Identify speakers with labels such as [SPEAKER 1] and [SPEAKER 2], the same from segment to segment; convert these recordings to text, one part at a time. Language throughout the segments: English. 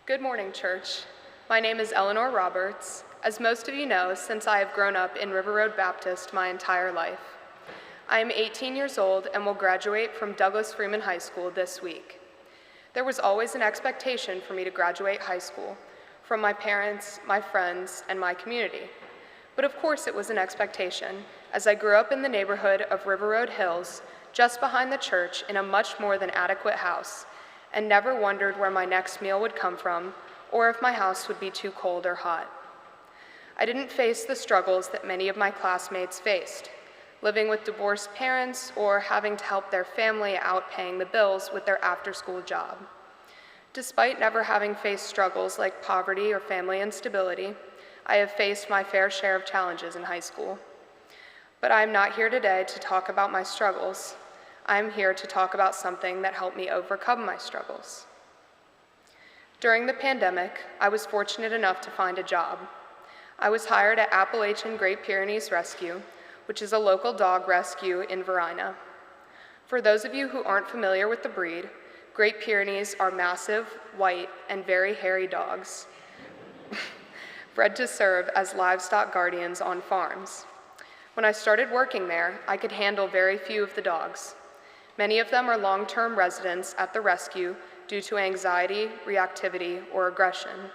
[SPEAKER 1] Good morning, church. My name is Eleanor Roberts. As most of you know, since I have grown up in River Road Baptist my entire life. I am 18 years old and will graduate from Douglas Freeman High School this week. There was always an expectation for me to graduate high school from my parents, my friends, and my community. But of course it was an expectation, as I grew up in the neighborhood of River Road Hills, just behind the church in a much more than adequate house, and never wondered where my next meal would come from, or if my house would be too cold or hot. I didn't face the struggles that many of my classmates faced, living with divorced parents or having to help their family out paying the bills with their after-school job. Despite never having faced struggles like poverty or family instability, I have faced my fair share of challenges in high school. But I am not here today to talk about my struggles. I am here to talk about something that helped me overcome my struggles. During the pandemic, I was fortunate enough to find a job. I was hired at Appalachian Great Pyrenees Rescue, which is a local dog rescue in Verina. For those of you who aren't familiar with the breed, Great Pyrenees are massive, white, and very hairy dogs, bred to serve as livestock guardians on farms. When I started working there, I could handle very few of the dogs. Many of them are long-term residents at the rescue due to anxiety, reactivity, or aggression,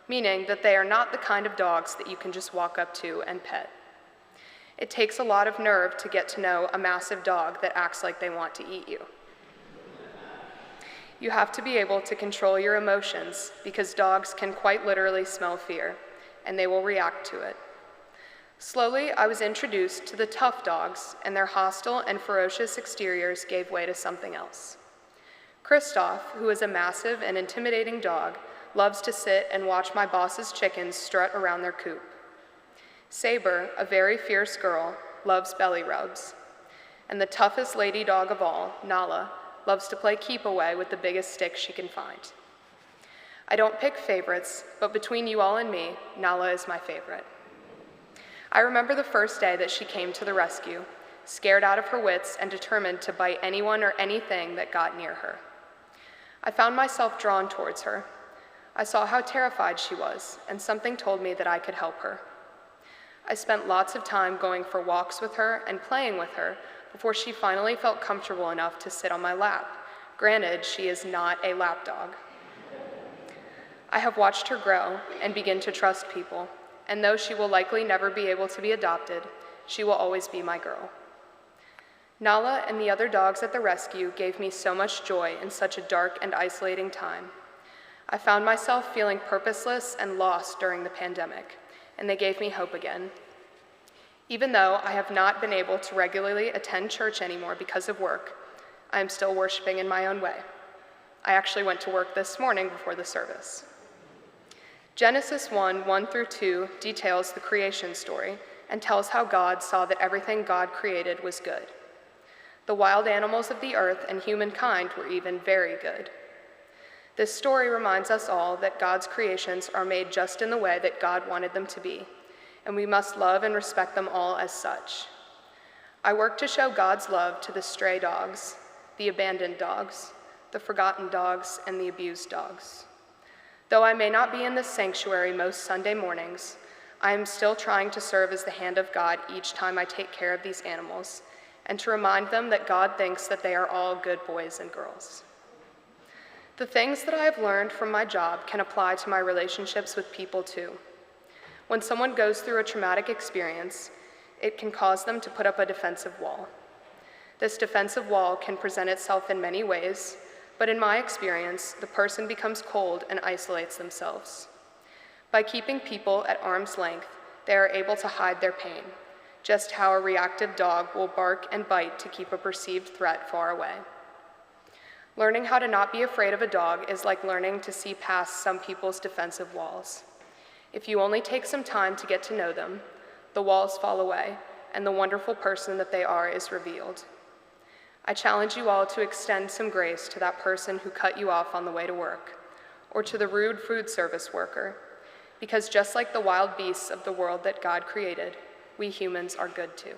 [SPEAKER 1] meaning that they are not the kind of dogs that you can just walk up to and pet. It takes a lot of nerve to get to know a massive dog that acts like they want to eat you. You have to be able to control your emotions because dogs can quite literally smell fear, and they will react to it. Slowly, I was introduced to the tough dogs, and their hostile and ferocious exteriors gave way to something else. Kristoff, who is a massive and intimidating dog, loves to sit and watch my boss's chickens strut around their coop. Saber, a very fierce girl, loves belly rubs. And the toughest lady dog of all, Nala, loves to play keep away with the biggest stick she can find. I don't pick favorites, but between you all and me, Nala is my favorite. I remember the first day that she came to the rescue, scared out of her wits and determined to bite anyone or anything that got near her. I found myself drawn towards her. I saw how terrified she was, and something told me that I could help her. I spent lots of time going for walks with her and playing with her before she finally felt comfortable enough to sit on my lap. Granted, she is not a lap dog. I have watched her grow and begin to trust people, and though she will likely never be able to be adopted, she will always be my girl. Nala and the other dogs at the rescue gave me so much joy in such a dark and isolating time. I found myself feeling purposeless and lost during the pandemic, and they gave me hope again. Even though I have not been able to regularly attend church anymore because of work, I am still worshiping in my own way. I actually went to work this morning before the service. Genesis 1:1-2 details the creation story and tells how God saw that everything God created was good. The wild animals of the earth and humankind were even very good. This story reminds us all that God's creations are made just in the way that God wanted them to be, and we must love and respect them all as such. I work to show God's love to the stray dogs, the abandoned dogs, the forgotten dogs, and the abused dogs. Though I may not be in this sanctuary most Sunday mornings, I am still trying to serve as the hand of God each time I take care of these animals, and to remind them that God thinks that they are all good boys and girls. The things that I have learned from my job can apply to my relationships with people too. When someone goes through a traumatic experience, it can cause them to put up a defensive wall. This defensive wall can present itself in many ways, but in my experience, the person becomes cold and isolates themselves. By keeping people at arm's length, they are able to hide their pain, just how a reactive dog will bark and bite to keep a perceived threat far away. Learning how to not be afraid of a dog is like learning to see past some people's defensive walls. If you only take some time to get to know them, the walls fall away, and the wonderful person that they are is revealed. I challenge you all to extend some grace to that person who cut you off on the way to work, or to the rude food service worker, because just like the wild beasts of the world that God created, we humans are good too.